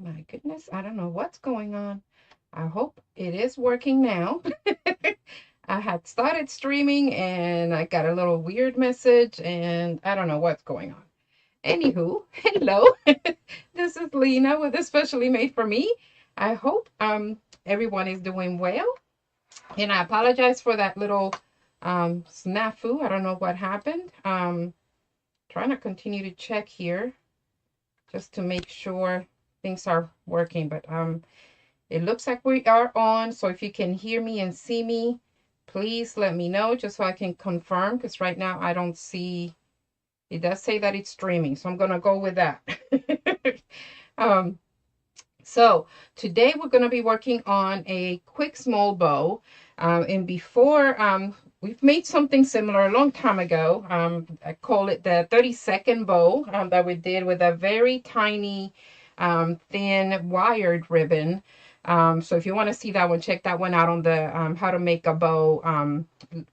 My goodness, I don't know what's going on. I hope it is working now. I had started streaming and I got a little weird message and I don't know what's going on. Anywho, hello. This is Lena with Especially Made for Me. I hope everyone is doing well. And I apologize for that little snafu. I don't know what happened. Trying to continue to check here just to make sure things are working. But it looks like we are on. So if you can hear me and see me, please let me know just so I can confirm, because right now I don't see. It does say that it's streaming, so I'm gonna go with that. um, so today we're gonna be working on a quick small bow. And before, we've made something similar a long time ago. I call it the 30-second bow that we did with a very tiny, thin wired ribbon. So if you want to see that one, check that one out on the how to make a bow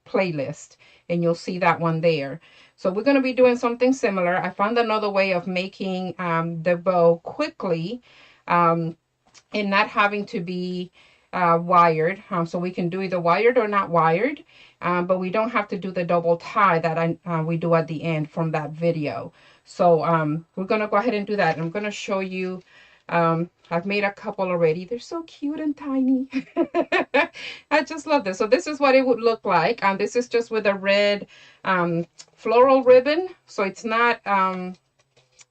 playlist, and you'll see that one there. So we're going to be doing something similar. I found another way of making the bow quickly and not having to be wired. So we can do either wired or not wired, but we don't have to do the double tie that we do at the end from that video. So we're going to go ahead and do that. I'm going to show you. I've made a couple already. They're so cute and tiny. I just love this. So this is what it would look like. This is just with a red floral ribbon. So it's not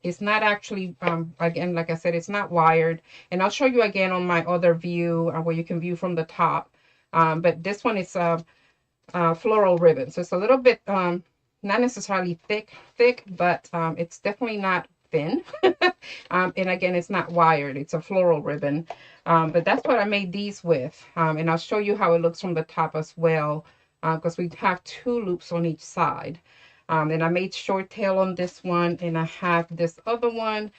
actually, again, like I said, it's not wired. And I'll show you again on my other view where you can view from the top. But this one is a floral ribbon. So it's a little bit, not necessarily thick, but it's definitely not thin. And again, it's not wired. It's a floral ribbon. But that's what I made these with. And I'll show you how it looks from the top as well, because we have 2 loops on each side. And I made short tail on this one, and I have this other one.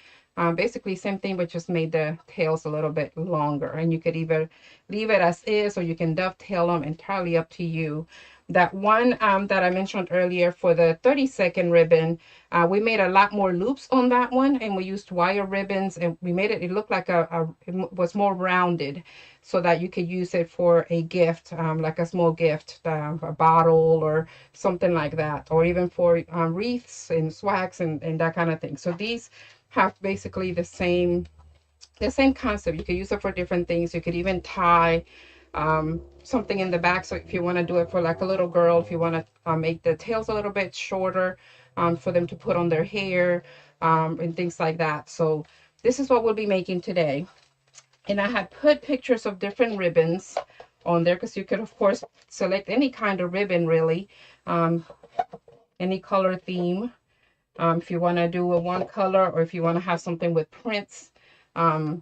Basically same thing, but just made the tails a little bit longer. And you could either leave it as is, or you can dovetail them, entirely up to you. That one that I mentioned earlier for the 30-second ribbon, we made a lot more loops on that one, and we used wire ribbons, and we made it look like it was more rounded, so that you could use it for a gift, like a small gift, a bottle or something like that, or even for wreaths and swags and that kind of thing. So these have basically the same concept. You could use it for different things. You could even tie something in the back. So if you want to do it for like a little girl, if you want to make the tails a little bit shorter for them to put on their hair and things like that. So this is what we'll be making today. And I had put pictures of different ribbons on there, because you could of course select any kind of ribbon, really, any color theme. If you want to do a one color, or if you want to have something with prints, the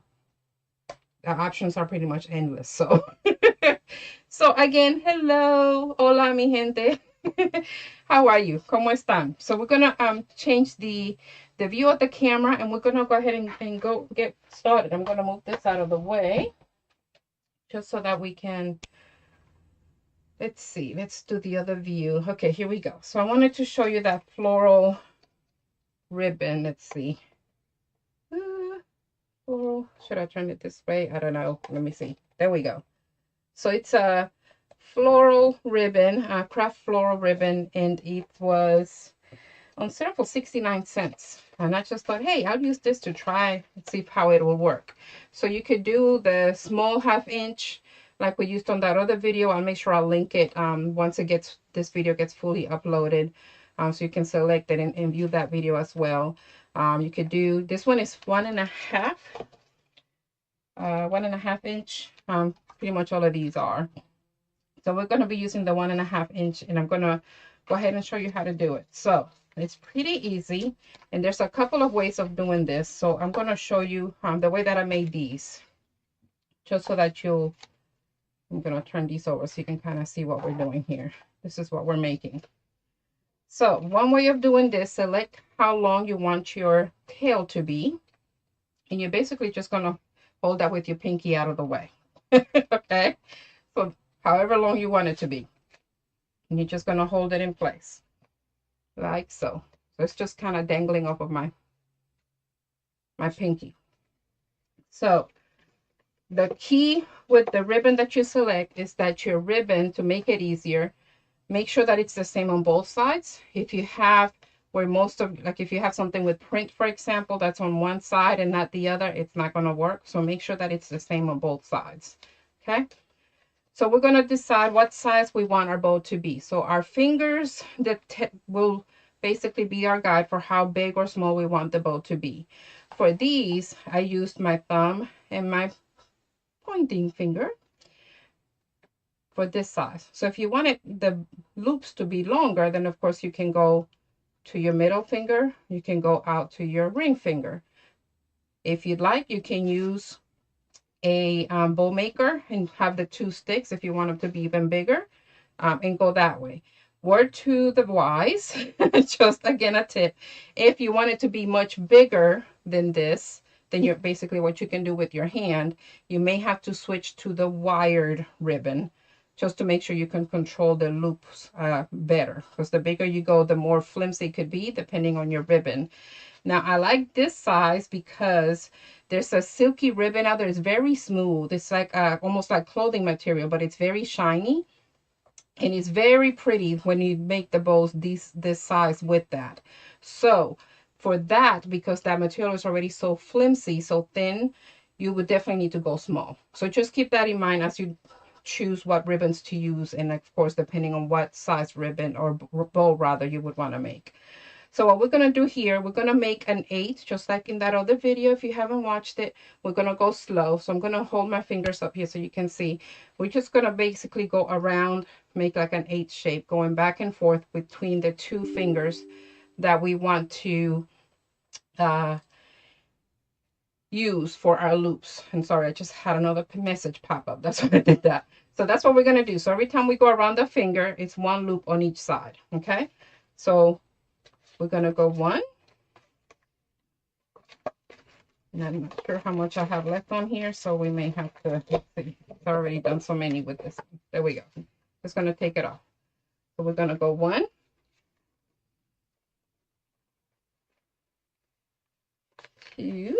options are pretty much endless. So so again, hello, hola mi gente. How are you? ¿Cómo están? So we're gonna change the view of the camera, and we're gonna go ahead and go get started. I'm gonna move this out of the way just so that we can, let's see, let's do the other view. Okay, here we go. So I wanted to show you that floral ribbon. Let's see. Floral. Should I turn it this way? I don't know. Let me see. There we go. So it's a floral ribbon, a craft floral ribbon, and it was on sale for 69 cents. And I just thought, hey, I'll use this to try and see how it will work. So you could do the small 1/2 inch like we used on that other video. I'll make sure I'll link it once this video gets fully uploaded, so you can select it and view that video as well. You could do, this one is 1.5 inch. Pretty much all of these are. So we're going to be using the 1.5 inch, and I'm going to go ahead and show you how to do it. So it's pretty easy, and there's a couple of ways of doing this. So I'm going to show you the way that I made these, just so that I'm going to turn these over so you can kind of see what we're doing here. This is what we're making. So one way of doing this, select how long you want your tail to be, and you're basically just going to hold that with your pinky out of the way. Okay, so however long you want it to be, and you're just going to hold it in place like so. So it's just kind of dangling off of my pinky. So the key with the ribbon that you select is that your ribbon, to make it easier, make sure that it's the same on both sides. If you have where most of, like if you have something with print, for example, that's on one side and not the other, it's not going to work. So make sure that it's the same on both sides. Okay. So we're going to decide what size we want our bow to be. So our fingers that will basically be our guide for how big or small we want the bow to be. For these, I used my thumb and my pointing finger for this size. So if you wanted the loops to be longer, then of course you can go to your middle finger. You can go out to your ring finger. If you'd like, you can use a bow maker and have the two sticks if you want them to be even bigger, and go that way. Word to the wise, just again a tip, if you want it to be much bigger than this, then you're basically what you can do with your hand, you may have to switch to the wired ribbon just to make sure you can control the loops better, because the bigger you go, the more flimsy it could be depending on your ribbon. Now I like this size because there's a silky ribbon out there. It's very smooth. It's like almost like clothing material, but it's very shiny. And it's very pretty when you make the bows this size with that. So for that, because that material is already so flimsy, so thin, you would definitely need to go small. So just keep that in mind as you choose what ribbons to use. And of course, depending on what size ribbon or bow rather you would want to make. So what we're going to do here, we're going to make an 8, just like in that other video. If you haven't watched it, we're going to go slow. So I'm going to hold my fingers up here so you can see. We're just going to basically go around, make like an 8 shape, going back and forth between the two fingers that we want to use for our loops. And sorry, I just had another message pop up. That's why I did that. So that's what we're going to do. So every time we go around the finger, it's one loop on each side. Okay. So we're going to go 1. And I'm not sure how much I have left on here, so we may have to, let's see, I've already done so many with this one. There we go. Just going to take it off. So we're going to go 1, 2.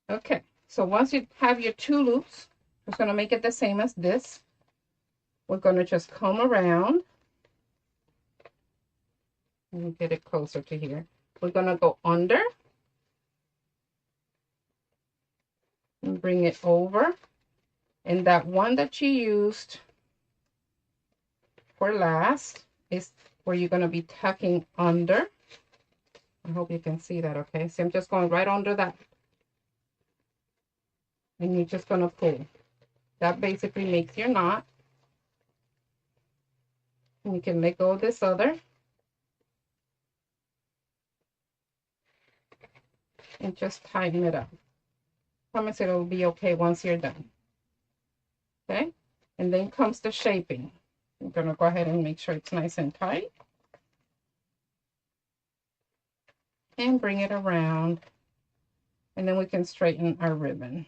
Okay, so once you have your 2 loops, just going to make it the same as this. We're going to just come around. Let me get it closer to here. We're going to go under and bring it over. And that one that you used for last is where you're going to be tucking under. I hope you can see that, okay? So I'm just going right under that. And you're just going to pull. That basically makes your knot. And you can let go of this other. And just tighten it up. Promise it'll be okay once you're done. Okay? And then comes the shaping. I'm going to go ahead and make sure it's nice and tight. And bring it around. And then we can straighten our ribbon.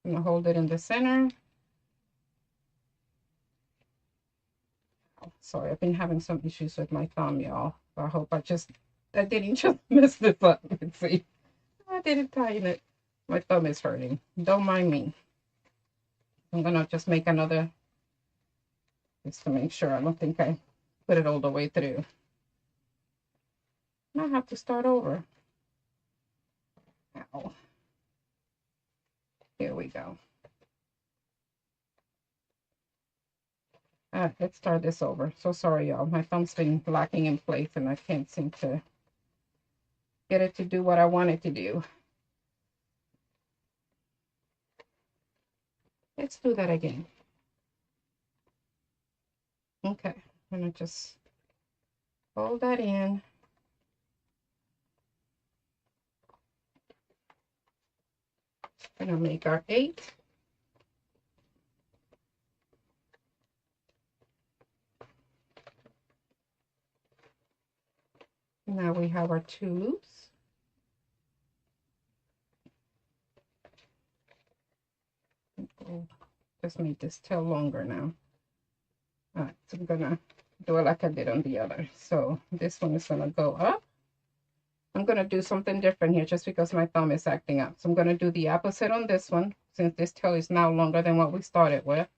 I'm going to hold it in the center. Oh, sorry, I've been having some issues with my thumb, y'all. I hope I didn't just mess this up. Let's see. I didn't tighten it. My thumb is hurting. Don't mind me. I'm going to just make another, just to make sure. I don't think I put it all the way through. I have to start over. Ow. Here we go. Let's start this over. So sorry, y'all. My thumb's been locking in place and I can't seem to get it to do what I want it to do. Let's do that again. Okay, I'm going to just fold that in. I'm going to make our 8. Now we have our 2 loops. Just make this tail longer now. All right, so I'm gonna do it like I did on the other. So this one is gonna go up I'm going to do something different here just because my thumb is acting up. So I'm going to do the opposite on this one, since this tail is now longer than what we started with.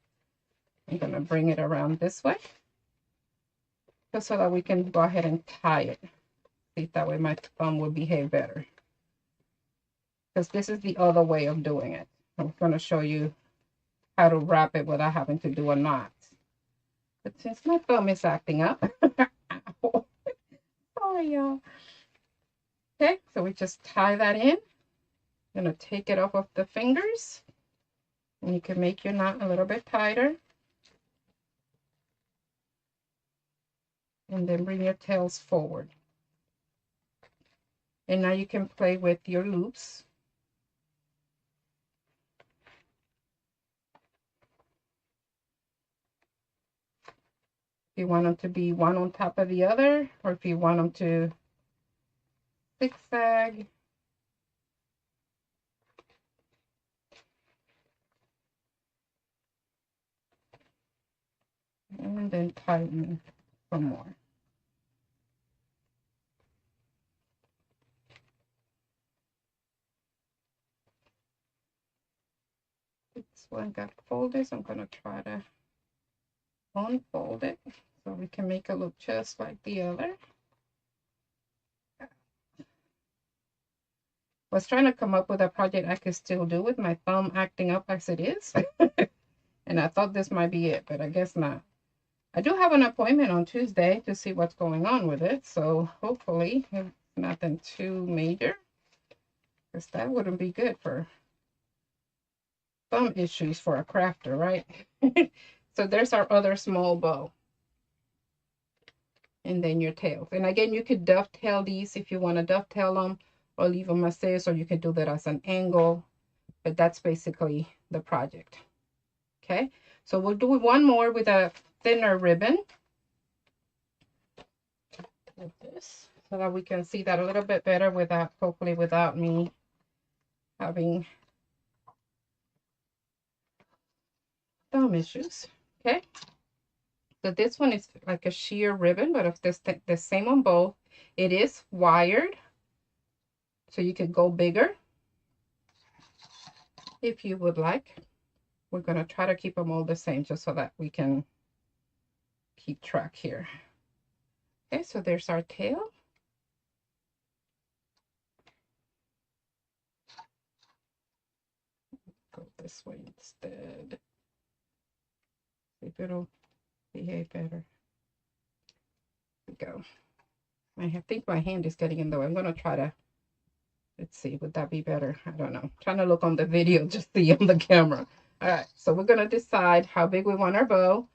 I'm going to bring it around this way, just so that we can go ahead and tie it. See, that way my thumb will behave better. Because this is the other way of doing it. I'm going to show you how to wrap it without having to do a knot. But since my thumb is acting up, sorry y'all. Okay, so we just tie that in. I'm going to take it off of the fingers. And you can make your knot a little bit tighter. And then bring your tails forward. And now you can play with your loops. If you want them to be one on top of the other, or if you want them to zigzag. And then tighten some more. This one got folded, so I'm going to try to unfold it so we can make it look just like the other. I was trying to come up with a project I could still do with my thumb acting up as it is. And I thought this might be it, but I guess not. I do have an appointment on Tuesday to see what's going on with it, so hopefully it's nothing too major, because that wouldn't be good for thumb issues for a crafter, right? So there's our other small bow. And then your tails. And again, you could dovetail these if you want to dovetail them, or leave them as this, or you could do that as an angle. But that's basically the project. Okay, so we'll do one more with a thinner ribbon. With this, so that we can see that a little bit better without, hopefully without me having thumb issues. Okay, so this one is like a sheer ribbon, but if this the same on both. It is wired, so you could go bigger if you would like. We're going to try to keep them all the same just so that we can keep track here. Okay, so there's our tail. Go this way instead. See if it'll behave better. There we go. I think my hand is getting in the way. I'm going to try to, let's see, would that be better? I don't know. I'm trying to look on the video, just see on the camera. All right, so we're going to decide how big we want our bow.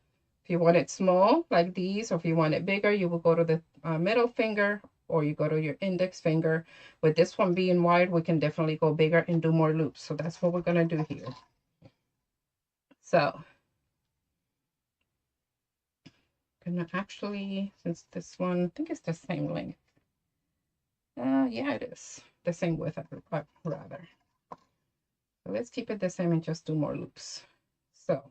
If you want it small, like these, or if you want it bigger, you will go to the middle finger, or you go to your index finger. With this one being wide, we can definitely go bigger and do more loops. So that's what we're going to do here. So I'm going to actually, since this one, I think it's the same length. Yeah, it is. The same width, rather. So let's keep it the same and just do more loops. So.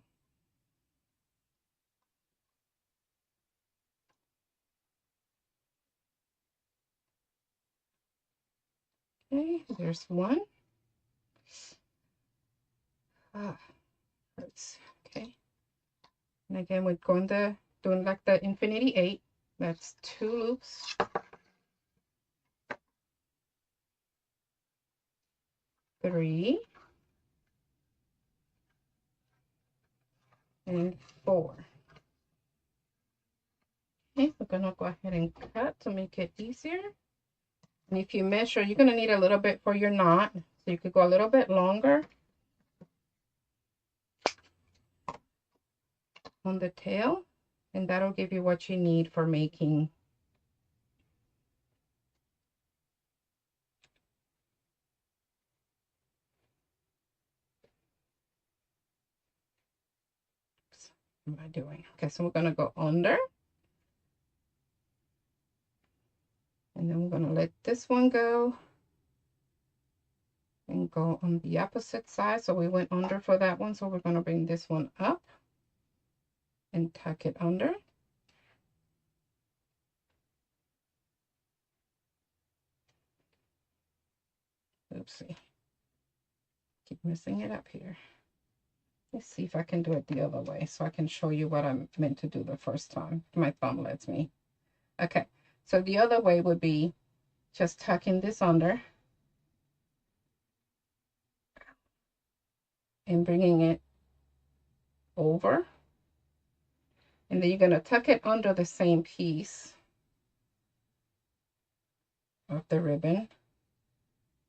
Okay, there's one. Hurts. Okay. And again, we're going to doing like the infinity 8. That's 2 loops. 3 and 4. Okay, we're gonna go ahead and cut to make it easier. And if you measure, you're gonna need a little bit for your knot, so you could go a little bit longer on the tail, and that'll give you what you need for making what am I doing? Okay, so we're gonna go under, and then we're gonna let this one go and go on the opposite side. So we went under for that one, so we're gonna bring this one up and tuck it under. Oopsie. Keep messing it up here. Let's see if I can do it the other way so I can show you what I'm meant to do the first time. My thumb lets me. Okay, so the other way would be just tucking this under and bringing it over. And then you're going to tuck it under the same piece of the ribbon,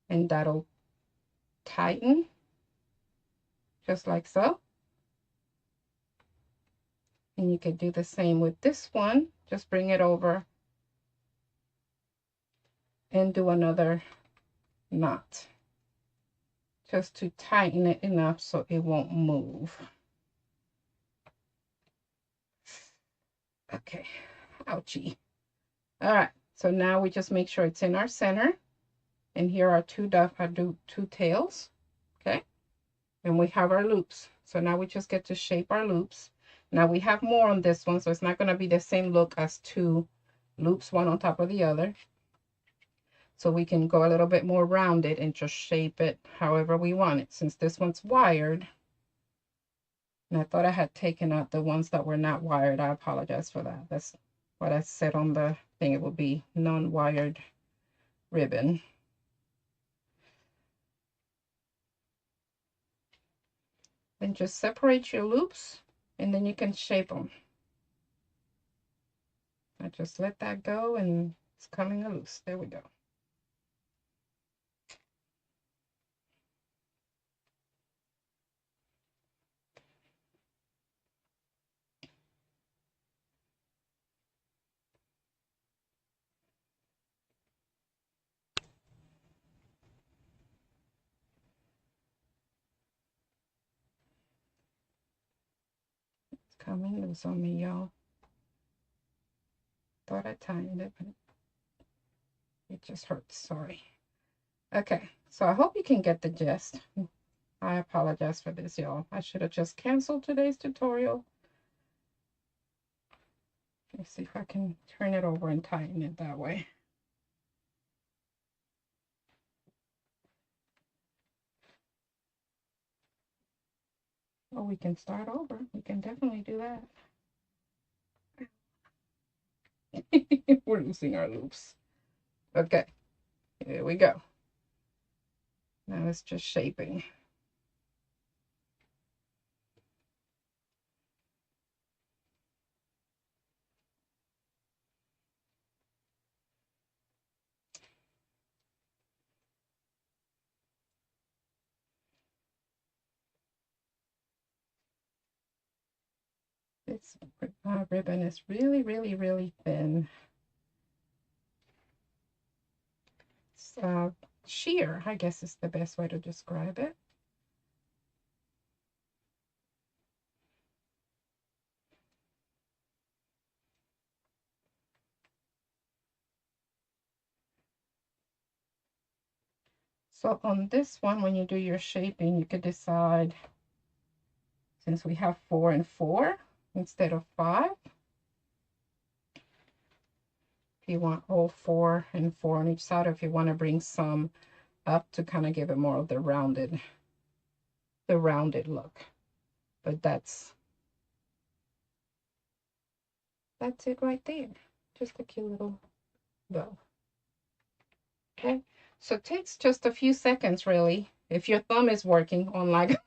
and that'll tighten just like so. And you could do the same with this one. Just bring it over and do another knot just to tighten it enough so it won't move. Okay, ouchie. All right, so now we just make sure it's in our center. And here are two tails, okay? And we have our loops. So now we just get to shape our loops. Now we have more on this one, so it's not gonna be the same look as two loops, one on top of the other. So we can go a little bit more rounded and just shape it however we want it. Since this one's wired, and I thought I had taken out the ones that were not wired. I apologize for that. That's what I said on the thing. It would be non-wired ribbon. Then just separate your loops and then you can shape them. I just let that go and it's coming loose. There we go. Coming loose on me, y'all. Thought I tightened it, but it just hurts. Sorry. Okay, so I hope you can get the gist. I apologize for this, y'all. I should have just canceled today's tutorial. Let's see if I can turn it over and tighten it that way. Oh, we can start over. We can definitely do that. We're losing our loops. Okay, here we go. Now it's just shaping. This ribbon is really, really, really thin. It's sheer, I guess is the best way to describe it. So on this one, when you do your shaping, you could decide, since we have 4 and 4 instead of 5, if you want all 4 and 4 on each side, or if you want to bring some up to kind of give it more of the rounded look. But that's it right there. Just a cute little bow. Okay, so it takes just a few seconds, really, if your thumb is working, unlike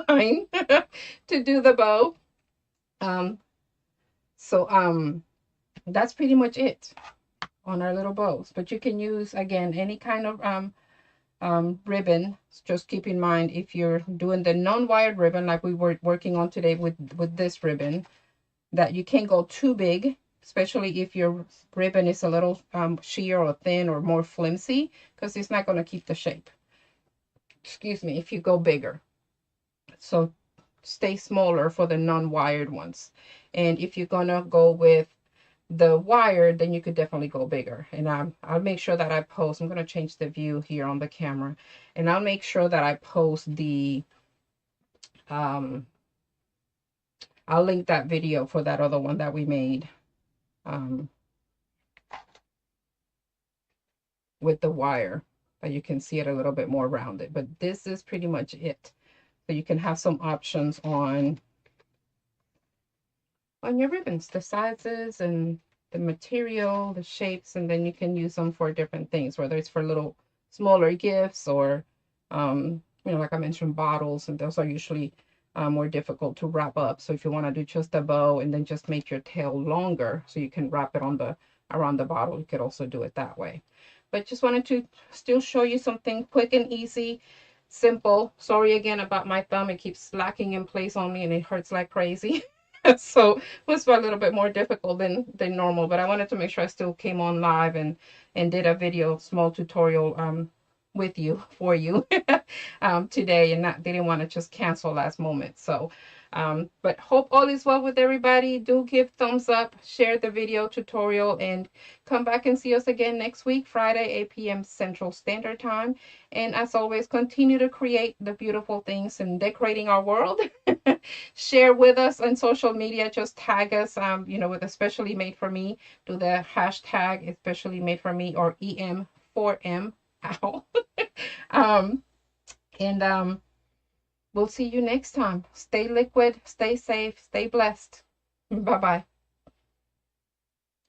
mine, to do the bow. That's pretty much it on our little bows. But you can use, again, any kind of ribbon. Just keep in mind, if you're doing the non-wired ribbon like we were working on today with this ribbon, that you can't go too big, especially if your ribbon is a little sheer or thin or more flimsy, because it's not going to keep the shape. Excuse me, if you go bigger. So stay smaller for the non-wired ones. And if you're going to go with the wired, then you could definitely go bigger. And I'll make sure that I post, I'm going to change the view here on the camera, and I'll make sure that I post the I'll link that video for that other one that we made with the wire. that you can see it a little bit more rounded. But this is pretty much it. So you can have some options on your ribbons, the sizes and the material, the shapes, and then you can use them for different things, whether it's for little smaller gifts or, like I mentioned, bottles, and those are usually more difficult to wrap up. So if you want to do just a bow and then just make your tail longer so you can wrap it on around the bottle, you could also do it that way. But just wanted to still show you something quick and easy, simple. Sorry again about my thumb. It keeps locking in place on me and it hurts like crazy. So it was a little bit more difficult than normal, but I wanted to make sure I still came on live and did a video, small tutorial with you, for you today, and didn't want to just cancel last moment. So but hope all is well with everybody. Do give thumbs up, share the video tutorial, and come back and see us again next week, Friday, 8 p.m. Central Standard Time. And as always, continue to create the beautiful things and decorating our world. Share with us on social media. Just tag us, with especially made for me. Do the hashtag especially made for me or EM4M. Ow. And we'll see you next time. Stay liquid, stay safe, stay blessed. Bye-bye.